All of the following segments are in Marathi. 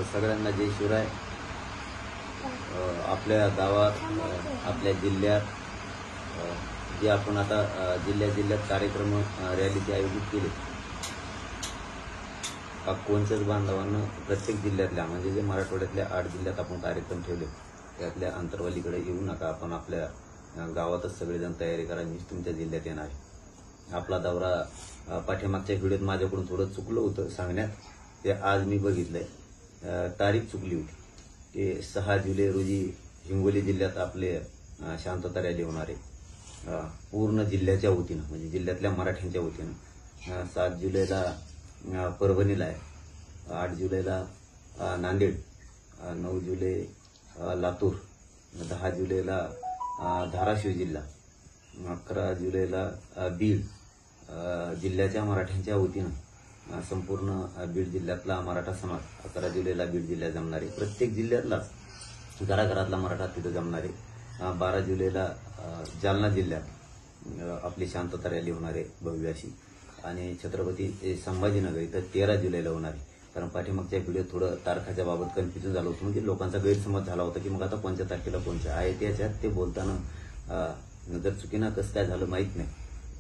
सगळ्यांना जय शिवराय। आपल्या गावात आपल्या जिल्ह्यात जे आपण आता जिल्ह्यात कार्यक्रम रॅलीचे आयोजित केले, कोणत्याच बांधवांना प्रत्येक जिल्ह्यातल्या म्हणजे जे मराठवाड्यातल्या 8 जिल्ह्यात आपण कार्यक्रम ठेवले त्यातल्या अंतरवालीकडे येऊ नका। आपण आपल्या गावातच सगळेजण तयारी करा, मीच तुमच्या जिल्ह्यात येणार आहे। आपला दौरा पाठीमागच्या व्हिडिओत माझ्याकडून थोडं चुकलं होतं सांगण्यात, ते आज मी बघितलंय, तारीख चुकली होती। ते 6 जुलै रोजी हिंगोली जिल्ह्यात आपले शांतता रॅली होणार आहे पूर्ण जिल्ह्याच्या वतीनं, म्हणजे जिल्ह्यातल्या मराठ्यांच्या वतीनं। 7 जुलैला परभणीला आहे, 8 जुलैला नांदेड, 9 जुलै लातूर, 10 जुलैला धाराशिव जिल्हा, 11 जुलैला बीड जिल्ह्याच्या मराठ्यांच्या वतीनं संपूर्ण बीड जिल्ह्यातला मराठा समाज 11 जुलैला बीड जिल्ह्यात जमणार आहे। प्रत्येक जिल्ह्यातलाच घराघरातला मराठा तिथं जमणार आहे। 12 जुलैला जालना जिल्ह्यात आपली शांतता रॅली होणार आहे भव्य अशी, आणि छत्रपती संभाजीनगर इथं 13 जुलैला होणार आहे। कारण पाठीमागच्या व्हिडिओत थोडं तारखाच्या बाबत कन्फ्युजन झालं होतं, म्हणजे लोकांचा गैरसमज झाला होता की मग आता कोणत्या तारखेला कोणत्या आहे त्याच्यात ते बोलताना जर चुकीनं कसं काय झालं माहीत नाही,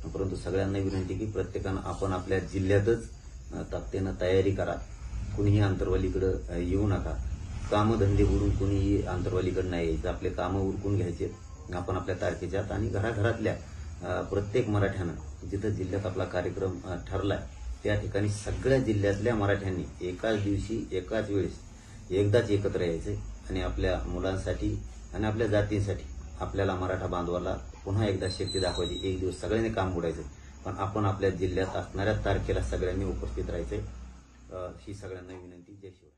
परंतु सगळ्यांना विनंती की प्रत्येकानं आपण आपल्या जिल्ह्यातच ताकदीनं तयारी करा। कुणीही अंतरवालीकडे येऊ नका, कामधंदे उरून कुणीही अंतरवालीकडे नाही यायचं, आपले कामं उरकून घ्यायचे आपण आपल्या तारखेच्यात। आणि घराघरातल्या प्रत्येक मराठ्यानं जिथं जिल्ह्यात आपला कार्यक्रम ठरलाय त्या ठिकाणी सगळ्या जिल्ह्यातल्या मराठ्यांनी एकाच दिवशी एकाच वेळेस एकदाच एकत्र यायचे आणि आपल्या मुलांसाठी आणि आपल्या जातींसाठी आपल्याला मराठा बांधवाला पुन्हा एकदा शक्ती दाखवायची। एक दिवस सगळ्यांनी काम बुडायचं, पण आपण आपल्या जिल्ह्यात असणाऱ्या तारखेला सगळ्यांनी उपस्थित राहायचे। ही सगळ्यांना विनंती। जय शिवराय।